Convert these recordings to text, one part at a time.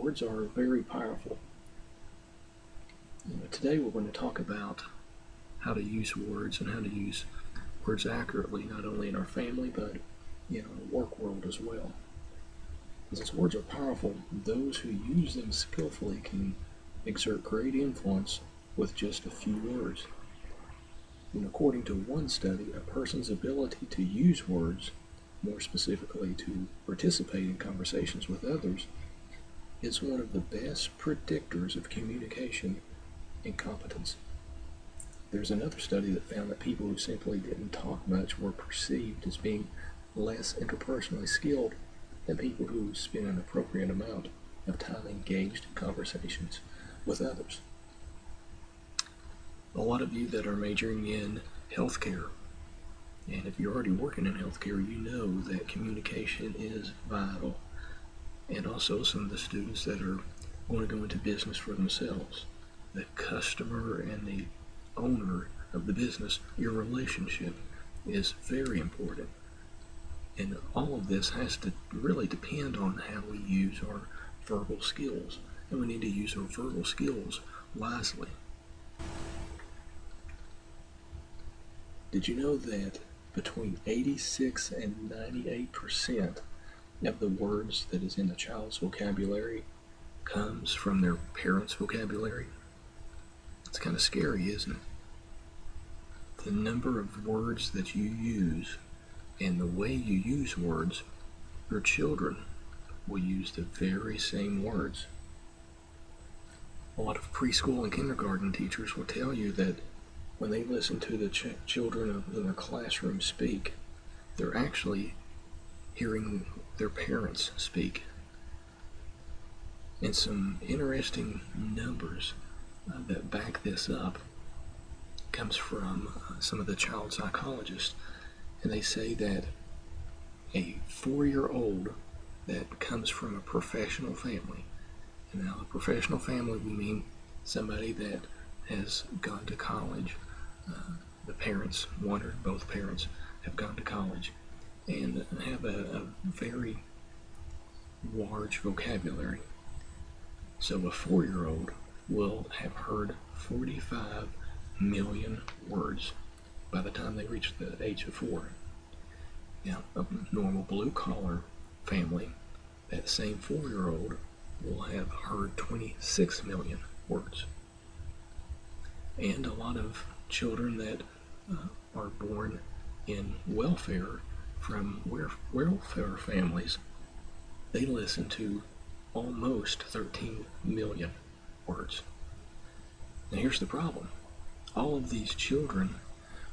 Words are very powerful. Today we're going to talk about how to use words and how to use words accurately, not only in our family, but in our work world as well. And since words are powerful, those who use them skillfully can exert great influence with just a few words. And according to one study, a person's ability to use words, more specifically to participate in conversations with others, is one of the best predictors of communication and competence. There's another study that found that people who simply didn't talk much were perceived as being less interpersonally skilled than people who spent an appropriate amount of time engaged in conversations with others. A lot of you that are majoring in healthcare, and if you're already working in healthcare, you know that communication is vital. And also some of the students that are going to go into business for themselves. The customer and the owner of the business, your relationship is very important. And all of this has to really depend on how we use our verbal skills. And we need to use our verbal skills wisely. Did you know that between 86 and 98% of the words that is in a child's vocabulary comes from their parents' vocabulary? It's kind of scary, isn't it? The number of words that you use and the way you use words, your children will use the very same words. A lot of preschool and kindergarten teachers will tell you that when they listen to the children in their classroom speak, they're actually hearing their parents speak. And some interesting numbers that back this up comes from some of the child psychologists, and they say that a 4-year-old that comes from a professional family, and now a professional family we mean somebody that has gone to college, the parents, one or both parents have gone to college and have a very large vocabulary. So a 4-year-old will have heard 45 million words by the time they reach the age of 4. Now, a normal blue-collar family, that same 4-year-old will have heard 26 million words. And a lot of children that are born in welfare from welfare families, they listen to almost 13 million words. Now here's the problem. All of these children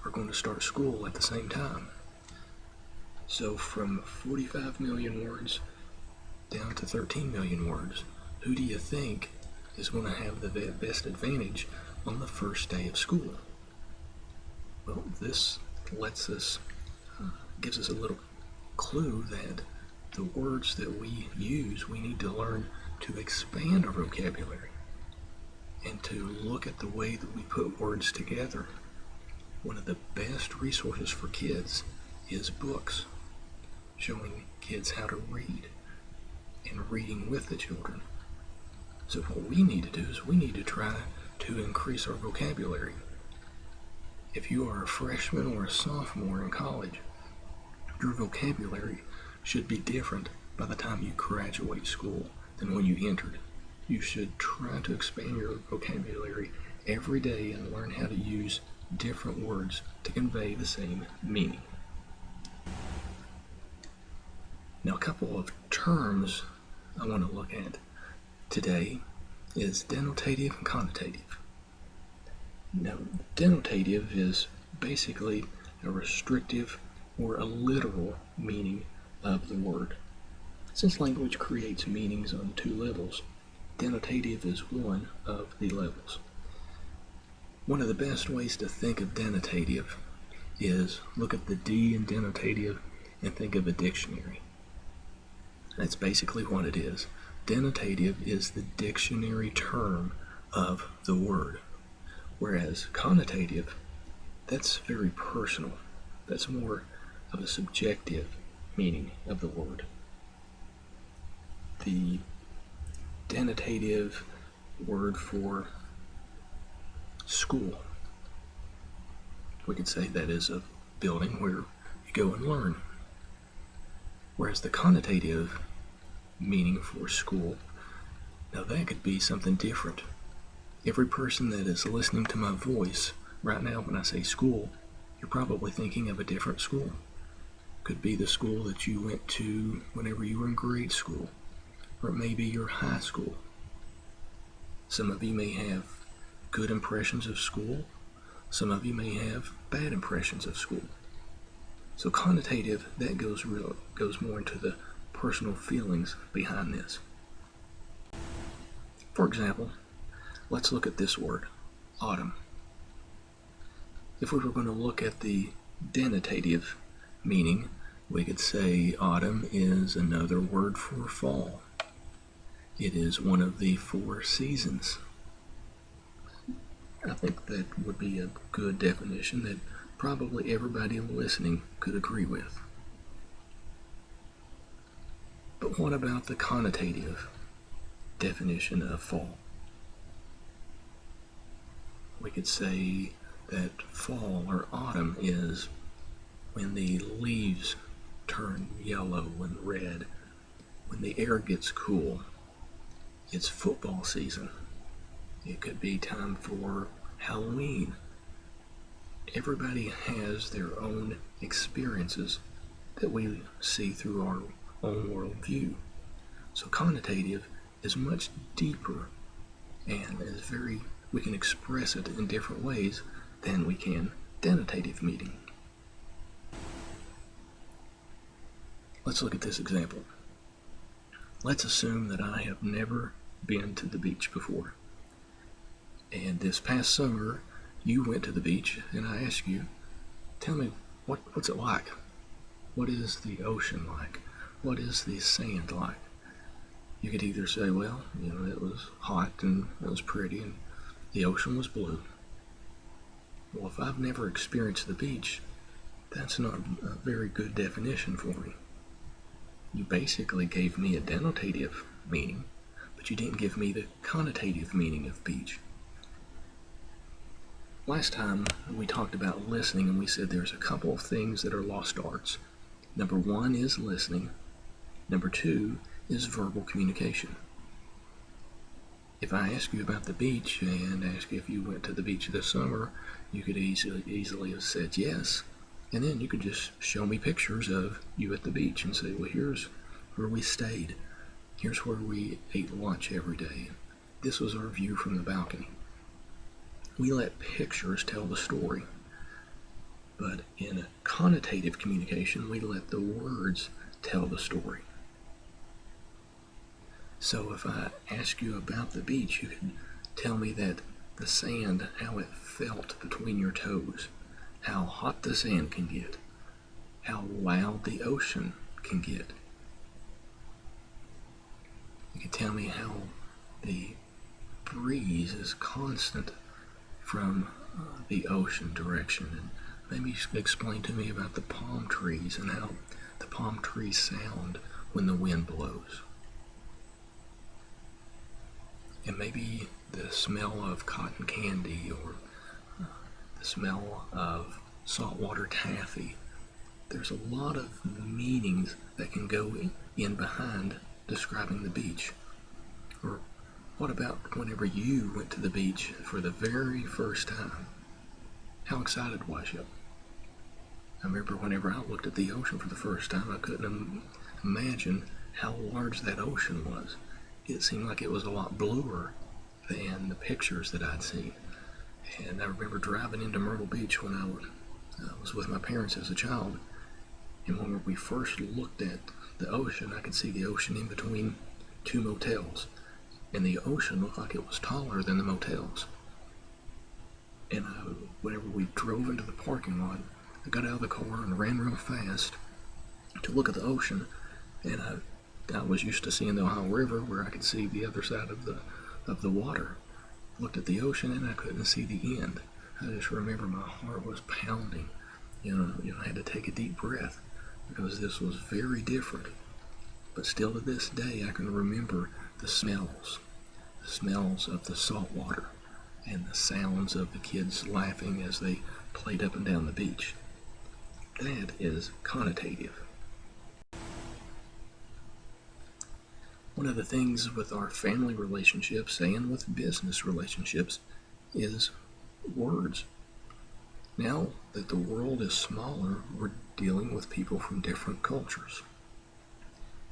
are going to start school at the same time. So from 45 million words down to 13 million words, who do you think is going to have the best advantage on the first day of school? Well, this gives us a little clue that the words that we use, we need to learn to expand our vocabulary and to look at the way that we put words together. One of the best resources for kids is books, showing kids how to read and reading with the children. So what we need to do is we need to try to increase our vocabulary. If you are a freshman or a sophomore in college, your vocabulary should be different by the time you graduate school than when you entered. You should try to expand your vocabulary every day and learn how to use different words to convey the same meaning. Now, a couple of terms I want to look at today is denotative and connotative. Now, denotative is basically a restrictive or a literal meaning of the word. Since language creates meanings on 2 levels, denotative is one of the levels. One of the best ways to think of denotative is look at the D in denotative and think of a dictionary. That's basically what it is. Denotative is the dictionary term of the word, whereas connotative, that's very personal. That's more of a subjective meaning of the word. The denotative word for school. We could say that is a building where you go and learn. Whereas the connotative meaning for school, now that could be something different. Every person that is listening to my voice right now, when I say school, you're probably thinking of a different school. Could be the school that you went to whenever you were in grade school, or it may be your high school. Some of you may have good impressions of school. Some of you may have bad impressions of school. So connotative, that goes more into the personal feelings behind this. For example, let's look at this word, autumn. If we were going to look at the denotative meaning, we could say autumn is another word for fall. It is one of the 4 seasons. I think that would be a good definition that probably everybody listening could agree with. But what about the connotative definition of fall? We could say that fall or autumn is when the leaves turn yellow and red, when the air gets cool. It's football season. It could be time for Halloween. Everybody has their own experiences that we see through our own worldview. So connotative is much deeper and we can express it in different ways than we can denotative meaning. Let's look at this example. Let's assume that I have never been to the beach before. And this past summer, you went to the beach, and I asked you, tell me, what's it like? What is the ocean like? What is the sand like? You could either say, well, it was hot and it was pretty and the ocean was blue. Well, if I've never experienced the beach, that's not a very good definition for me. You basically gave me a denotative meaning, but you didn't give me the connotative meaning of beach. Last time we talked about listening, and we said there's a couple of things that are lost arts. Number 1 is listening. Number 2 is verbal communication. If I ask you about the beach and ask you if you went to the beach this summer, you could easily have said yes. And then you could just show me pictures of you at the beach and say, well, here's where we stayed. Here's where we ate lunch every day. This was our view from the balcony. We let pictures tell the story. But in a connotative communication, we let the words tell the story. So if I ask you about the beach, you can tell me that the sand, how it felt between your toes, how hot the sand can get, how loud the ocean can get. You can tell me how the breeze is constant from the ocean direction, and maybe explain to me about the palm trees and how the palm trees sound when the wind blows. And maybe the smell of cotton candy or the smell of saltwater taffy. There's a lot of meanings that can go in behind describing the beach. Or what about whenever you went to the beach for the very first time? How excited was you? I remember whenever I looked at the ocean for the first time, I couldn't imagine how large that ocean was. It seemed like it was a lot bluer than the pictures that I'd seen. And I remember driving into Myrtle Beach when I was with my parents as a child. And when we first looked at the ocean, I could see the ocean in between 2 motels. And the ocean looked like it was taller than the motels. And whenever we drove into the parking lot, I got out of the car and ran real fast to look at the ocean. And I was used to seeing the Ohio River where I could see the other side of the water. Looked at the ocean and I couldn't see the end. I just remember my heart was pounding. I had to take a deep breath because this was very different. But still to this day I can remember the smells of the salt water, and the sounds of the kids laughing as they played up and down the beach. That is connotative. One of the things with our family relationships and with business relationships is words. Now that the world is smaller, we're dealing with people from different cultures.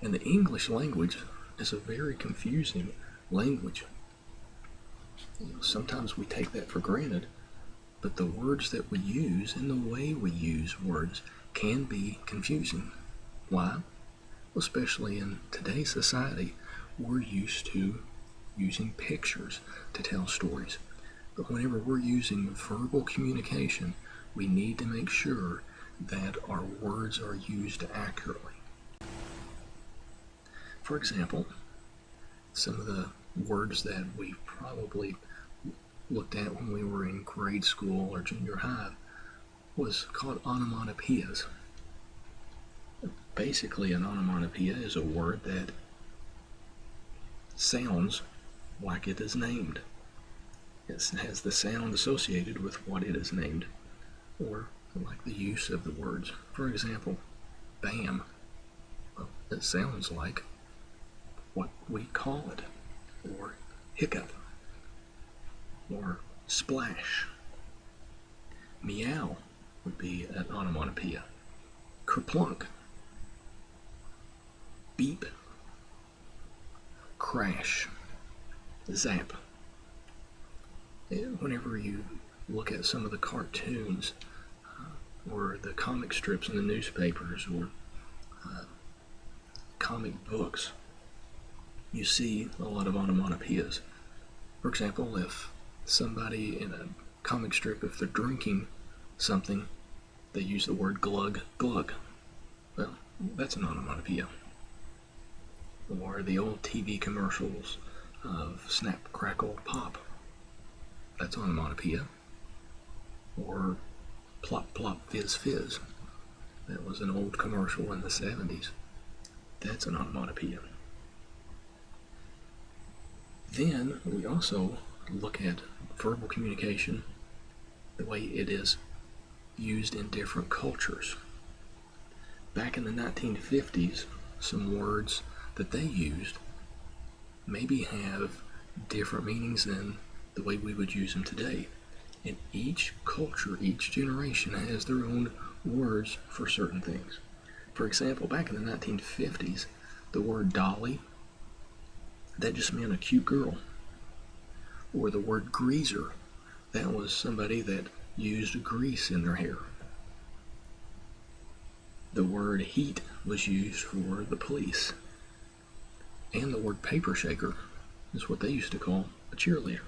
And the English language is a very confusing language. Sometimes we take that for granted, but the words that we use and the way we use words can be confusing. Why? Especially in today's society, we're used to using pictures to tell stories. But whenever we're using verbal communication, we need to make sure that our words are used accurately. For example, some of the words that we probably looked at when we were in grade school or junior high was called onomatopoeias. Basically, an onomatopoeia is a word that sounds like it is named. It has the sound associated with what it is named, or like the use of the words. For example, bam. Well, it sounds like what we call it, or hiccup, or splash. Meow would be an onomatopoeia. Kerplunk. Beep. Crash. Zap. Whenever you look at some of the cartoons or the comic strips in the newspapers or comic books, you see a lot of onomatopoeias. For example, if somebody in a comic strip, if they're drinking something, they use the word glug, glug. Well, that's an onomatopoeia. Or the old TV commercials of snap, crackle, pop. That's onomatopoeia. Or plop, plop, fizz, fizz. That was an old commercial in the 70s. That's an onomatopoeia. Then we also look at verbal communication, the way it is used in different cultures. Back in the 1950s, some words that they used maybe have different meanings than the way we would use them today. And each culture, each generation has their own words for certain things. For example, back in the 1950s, the word dolly, that just meant a cute girl. Or the word greaser, that was somebody that used grease in their hair. The word heat was used for the police. And the word paper shaker is what they used to call a cheerleader.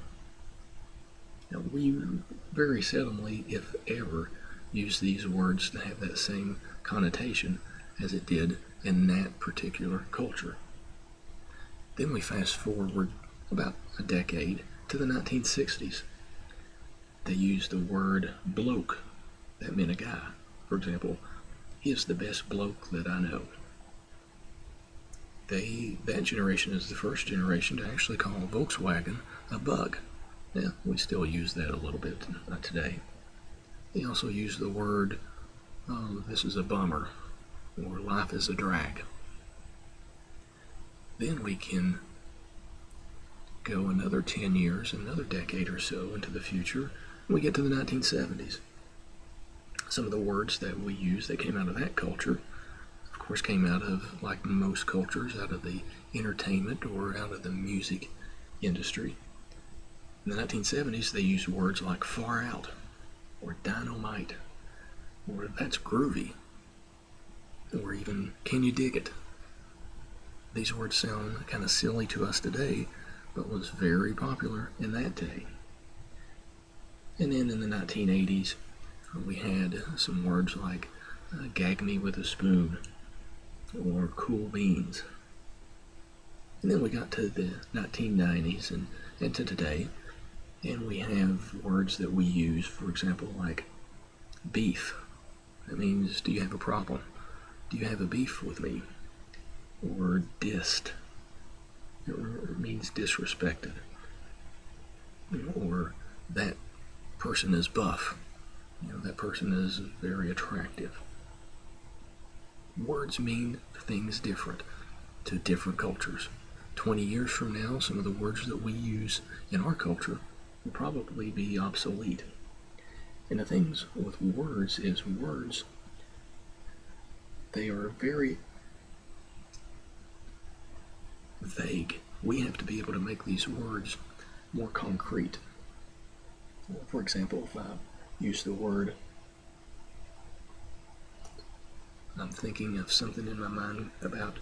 Now, we very seldomly, if ever, use these words to have that same connotation as it did in that particular culture. Then we fast forward about a decade to the 1960s. They used the word bloke. That meant a guy. For example, he is the best bloke that I know. That generation is the first generation to actually call Volkswagen a bug. Yeah, we still use that a little bit today. They also use the word, this is a bummer, or life is a drag. Then we can go another 10 years, another decade or so into the future, and we get to the 1970s. Some of the words that we use that came out of that culture, of course, came out of, like most cultures, out of the entertainment or out of the music industry. In the 1970s, they used words like far out, or dynamite, or that's groovy, or even can you dig it. These words sound kind of silly to us today, but was very popular in that day. And then in the 1980s, we had some words like gag me with a spoon, or cool beans. And then we got to the 1990s and to today, and we have words that we use, for example, like beef. That means, do you have a problem? Do you have a beef with me? Or dist. It means disrespected. Or that person is buff. That person is very attractive. Words mean things different to different cultures. 20 years from now, some of the words that we use in our culture will probably be obsolete. And the things with words is words, they are very vague. We have to be able to make these words more concrete. For example, if I use the word, I'm thinking of something in my mind about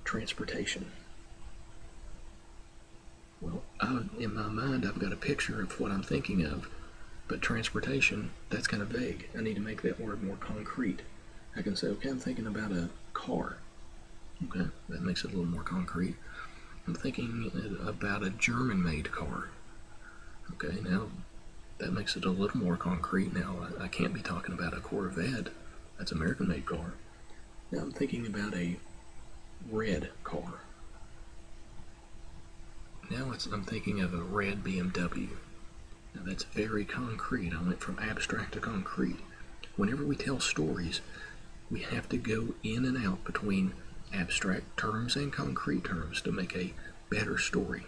transportation. Well, in my mind, I've got a picture of what I'm thinking of, but transportation, that's kind of vague. I need to make that word more concrete. I can say, okay, I'm thinking about a car. Okay, that makes it a little more concrete. I'm thinking about a German-made car. Okay, now that makes it a little more concrete. Now I can't be talking about a Corvette. That's an American-made car. Now I'm thinking about a red car. Now I'm thinking of a red BMW. Now that's very concrete. I went from abstract to concrete. Whenever we tell stories, we have to go in and out between abstract terms and concrete terms to make a better story.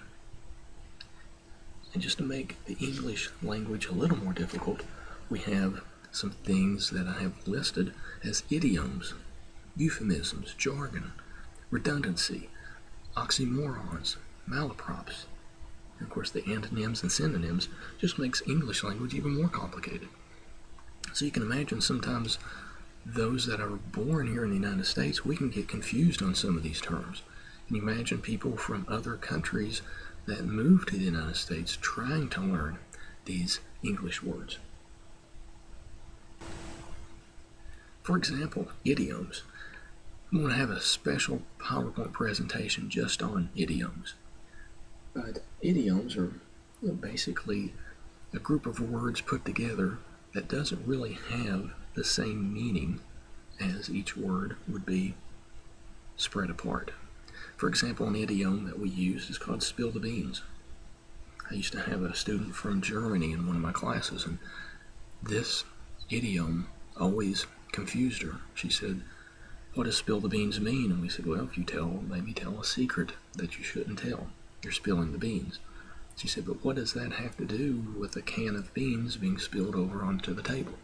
And just to make the English language a little more difficult, we have some things that I have listed as idioms, euphemisms, jargon, redundancy, oxymorons, malaprops. And of course, the antonyms and synonyms just makes English language even more complicated. So you can imagine sometimes those that are born here in the United States, we can get confused on some of these terms. And imagine people from other countries that move to the United States trying to learn these English words. For example, idioms. I'm going to have a special PowerPoint presentation just on idioms. But idioms are basically a group of words put together that doesn't really have the same meaning as each word would be spread apart. For example, an idiom that we use is called spill the beans. I used to have a student from Germany in one of my classes, and this idiom always confused her. She said, "What does spill the beans mean?" And we said, "Well, if you maybe tell a secret that you shouldn't tell, you're spilling the beans." She said, "But what does that have to do with a can of beans being spilled over onto the table?"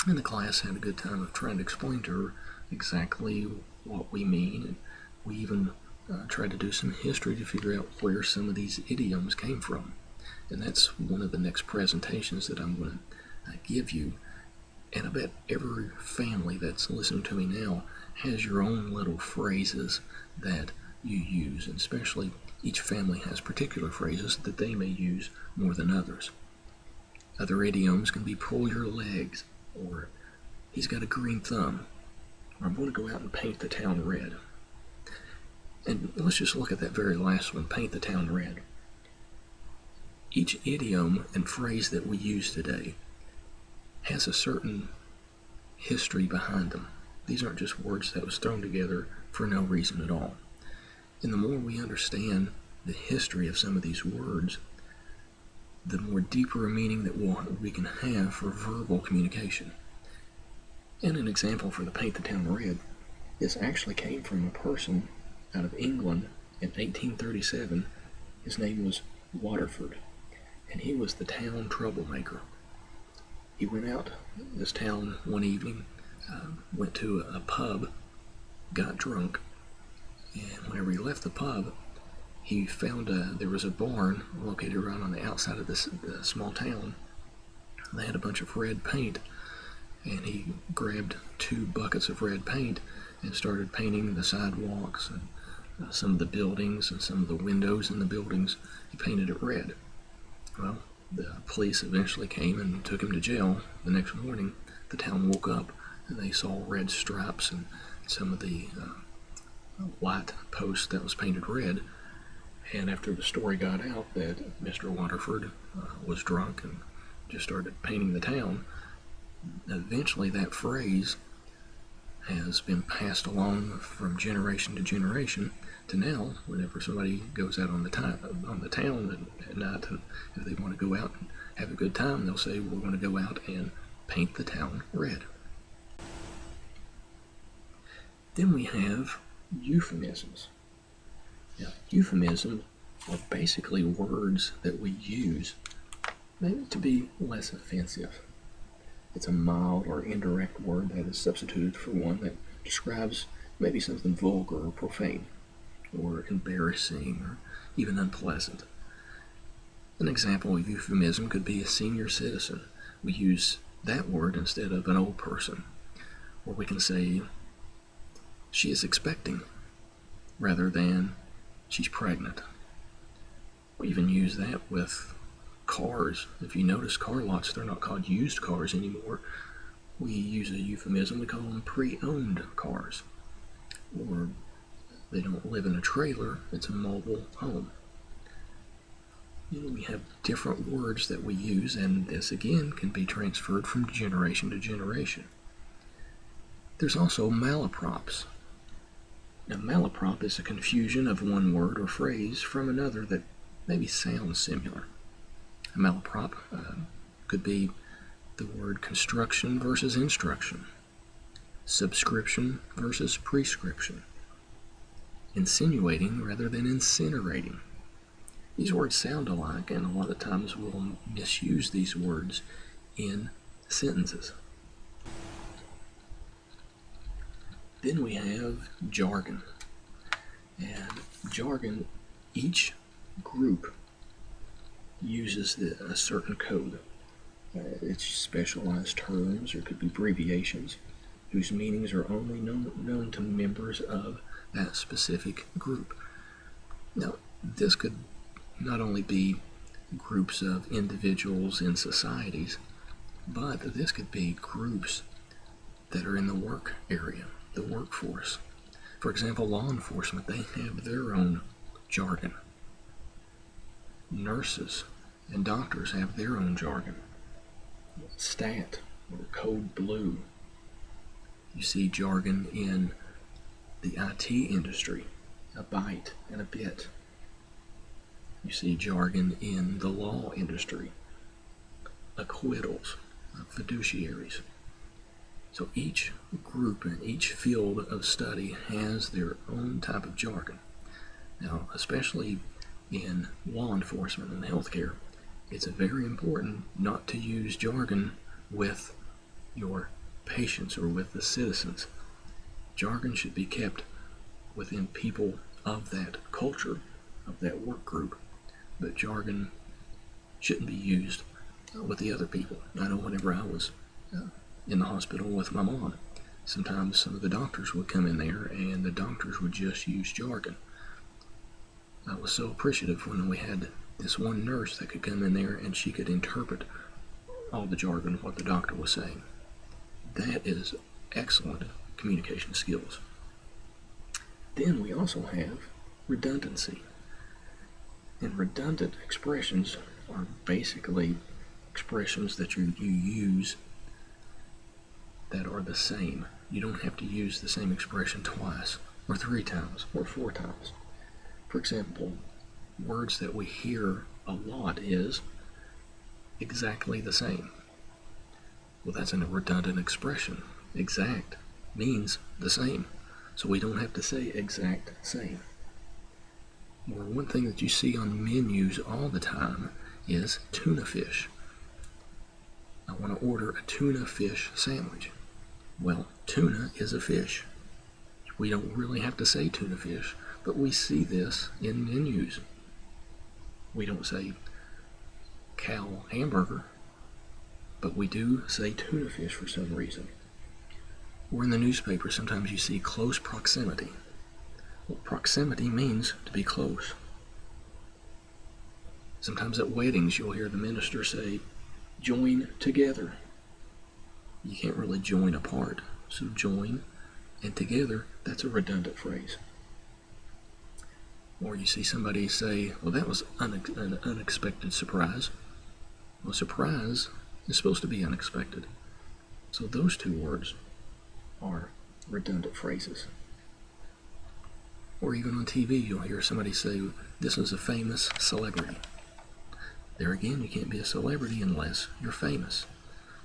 And the class had a good time of trying to explain to her exactly what we mean, and we even tried to do some history to figure out where some of these idioms came from. And that's one of the next presentations that I'm going to give you. And I bet every family that's listening to me now has your own little phrases that you use, and especially each family has particular phrases that they may use more than others. Other idioms can be pull your legs, or he's got a green thumb, or I'm going to go out and paint the town red. And let's just look at that very last one, paint the town red. Each idiom and phrase that we use today has a certain history behind them. These aren't just words that was thrown together for no reason at all. And the more we understand the history of some of these words, the more deeper a meaning that we can have for verbal communication. And an example for the paint the town red, this actually came from a person out of England in 1837. His name was Waterford, and he was the town troublemaker. He went out this town one evening, went to a pub, got drunk, and whenever he left the pub, he found there was a barn located right on the outside of this small town. They had a bunch of red paint, and he grabbed 2 buckets of red paint and started painting the sidewalks and some of the buildings and some of the windows in the buildings. He painted it red. Well, the police eventually came and took him to jail. The next morning, the town woke up and they saw red stripes and some of the white post that was painted red. And after the story got out that Mr. Waterford was drunk and just started painting the town, eventually that phrase has been passed along from generation to generation to now, whenever somebody goes out on the town at night, and if they want to go out and have a good time, they'll say, we're going to go out and paint the town red. Then we have euphemisms. Now, euphemisms are basically words that we use maybe to be less offensive. It's a mild or indirect word that is substituted for one that describes maybe something vulgar or profane, or embarrassing, or even unpleasant. An example of euphemism could be a senior citizen. We use that word instead of an old person. Or we can say, she is expecting, rather than she's pregnant. We even use that with cars. If you notice, car lots, they're not called used cars anymore. We use a euphemism, we call them pre-owned cars. Or they don't live in a trailer, it's a mobile home. We have different words that we use, and this again can be transferred from generation to generation. There's also malapropes. Now, malaprop is a confusion of one word or phrase from another that maybe sounds similar. A malaprop could be the word construction versus instruction, subscription versus prescription, insinuating rather than incinerating. These words sound alike, and a lot of times we'll misuse these words in sentences. Then we have jargon. And jargon, each group uses a certain code. It's specialized terms, or it could be abbreviations, whose meanings are only known to members of that specific group. Now, this could not only be groups of individuals in societies, but this could be groups that are in the work area, the workforce. For example, law enforcement, they have their own jargon. Nurses and doctors have their own jargon. Stat, or code blue. You see jargon in the IT industry, a byte and a bit. You see jargon in the law industry, acquittals, fiduciaries. So each group and each field of study has their own type of jargon. Now, especially in law enforcement and healthcare, it's very important not to use jargon with your patients or with the citizens. Jargon should be kept within people of that culture, of that work group, but jargon shouldn't be used with the other people. I know whenever I was in the hospital with my mom, sometimes some of the doctors would come in there and the doctors would just use jargon. I was so appreciative when we had this one nurse that could come in there and she could interpret all the jargon of what the doctor was saying. That is excellent communication skills. Then we also have redundancy. And redundant expressions are basically expressions that you use that are the same. You don't have to use the same expression twice, or 3 times, or 4 times. For example, words that we hear a lot is exactly the same. Well, that's a redundant expression. Exact means the same, so we don't have to say exact same. Or one thing that you see on menus all the time is tuna fish. I want to order a tuna fish sandwich. Well, tuna is a fish. We don't really have to say tuna fish, but we see this in menus. We don't say cow hamburger, but we do say tuna fish for some reason. Or in the newspaper, sometimes you see close proximity. Well, proximity means to be close. Sometimes at weddings, you'll hear the minister say, join together. You can't really join apart. So join and together, that's a redundant phrase. Or you see somebody say, well, that was an unexpected surprise. Well, surprise is supposed to be unexpected. So those two words are redundant phrases. Or even on TV, you'll hear somebody say, this is a famous celebrity. There again, you can't be a celebrity unless you're famous.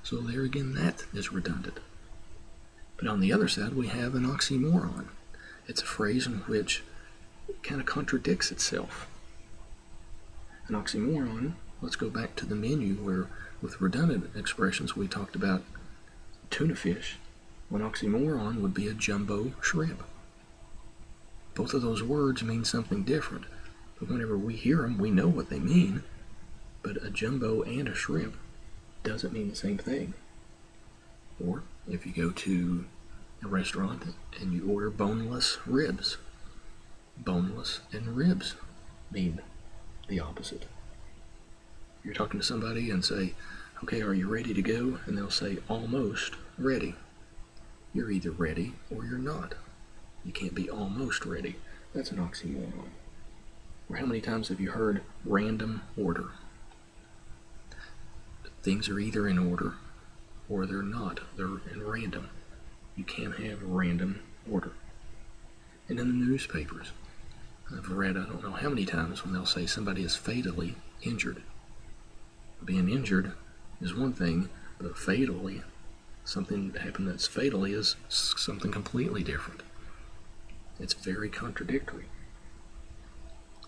So there again, that is redundant. But on the other side, we have an oxymoron. It's a phrase in which it kind of contradicts itself. An oxymoron, let's go back to the menu where with redundant expressions we talked about tuna fish. An oxymoron would be a jumbo shrimp. Both of those words mean something different, but whenever we hear them, we know what they mean. But a jumbo and a shrimp doesn't mean the same thing. Or if you go to a restaurant and you order boneless ribs, boneless and ribs mean the opposite. You're talking to somebody and say, okay, are you ready to go? And they'll say, almost ready. You're either ready or you're not. You can't be almost ready. That's an oxymoron. Or how many times have you heard random order? Things are either in order or they're not. They're in random. You can't have random order. And in the newspapers, I've read I don't know how many times when they'll say somebody is fatally injured. Being injured is one thing, but fatally, something that happened that's fatally is something completely different. It's very contradictory.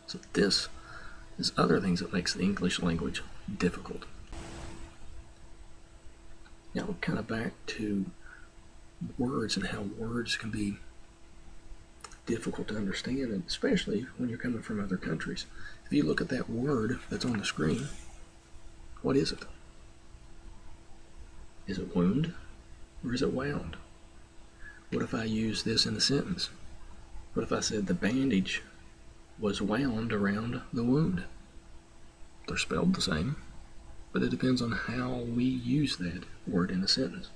So this is other things that makes the English language difficult. Now we're kind of back to words and how words can be difficult to understand, and especially when you're coming from other countries. If you look at that word that's on the screen, what is it? Is it wound or is it wound? What if I use this in a sentence? What if I said the bandage was wound around the wound? They're spelled the same, but it depends on how we use that word in a sentence.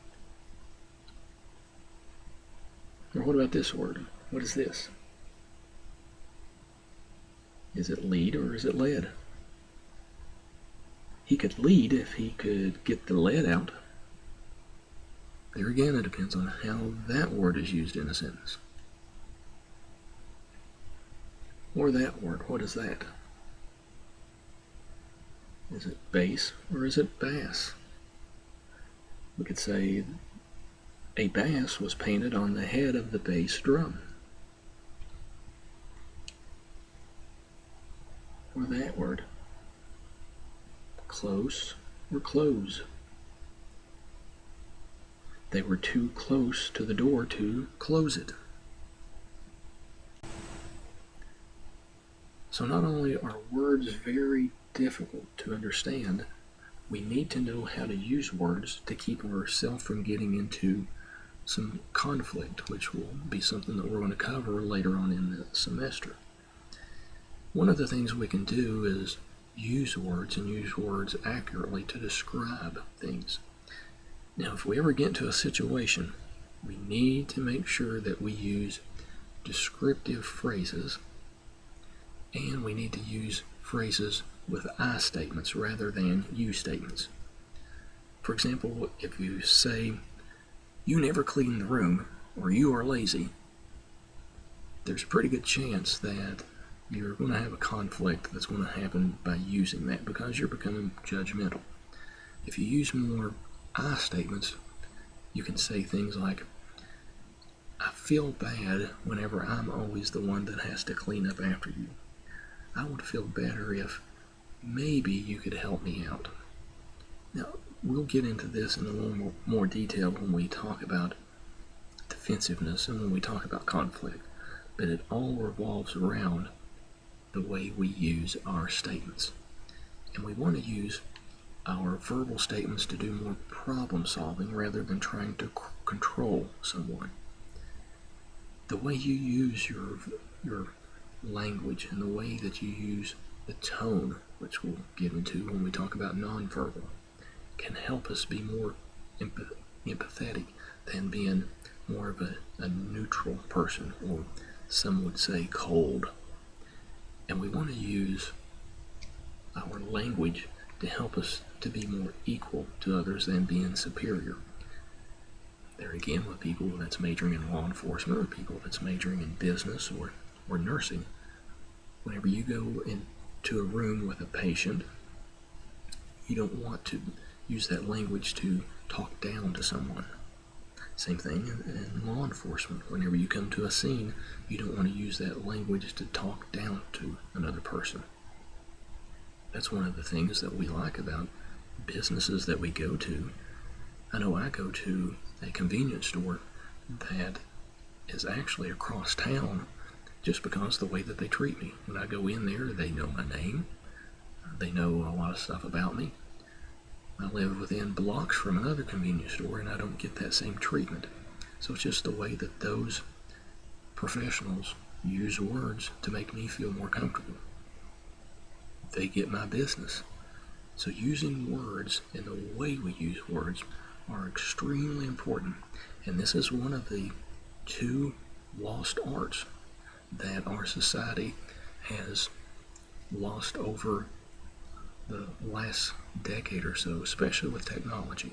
Or what about this word? What is this? Is it lead or is it lead? He could lead if he could get the lead out. There again, it depends on how that word is used in a sentence. Or that word, what is that? Is it bass or is it bass? We could say a bass was painted on the head of the bass drum. Or that word, close or close. They were too close to the door to close it. So not only are words very difficult to understand, we need to know how to use words to keep ourselves from getting into some conflict, which will be something that we're going to cover later on in the semester. One of the things we can do is use words and use words accurately to describe things. Now, if we ever get into a situation, we need to make sure that we use descriptive phrases, and we need to use phrases with I statements rather than you statements. For example, if you say, you never clean the room, or you are lazy, there's a pretty good chance that you're going to have a conflict that's going to happen by using that because you're becoming judgmental. If you use more I statements, you can say things like, I feel bad whenever I'm always the one that has to clean up after you. I would feel better if maybe you could help me out. Now, we'll get into this in a little more detail when we talk about defensiveness and when we talk about conflict, but it all revolves around the way we use our statements. And we want to use our verbal statements to do more problem solving rather than trying to control someone. The way you use your language and the way that you use the tone, which we'll get into when we talk about nonverbal, can help us be more empathetic than being more of a neutral person, or some would say cold. And we want to use our language to help us to be more equal to others than being superior. There again, with people that's majoring in law enforcement or people that's majoring in business or nursing, whenever you go into a room with a patient, you don't want to use that language to talk down to someone. Same thing in law enforcement. Whenever you come to a scene, you don't want to use that language to talk down to another person. That's one of the things that we like about businesses that we go to. I know I go to a convenience store that is actually across town just because of the way that they treat me. When I go in there, they know my name. They know a lot of stuff about me. I live within blocks from another convenience store and I don't get that same treatment. So it's just the way that those professionals use words to make me feel more comfortable. They get my business. So using words and the way we use words are extremely important. And this is one of the two lost arts that our society has lost over the last decade or so, especially with technology.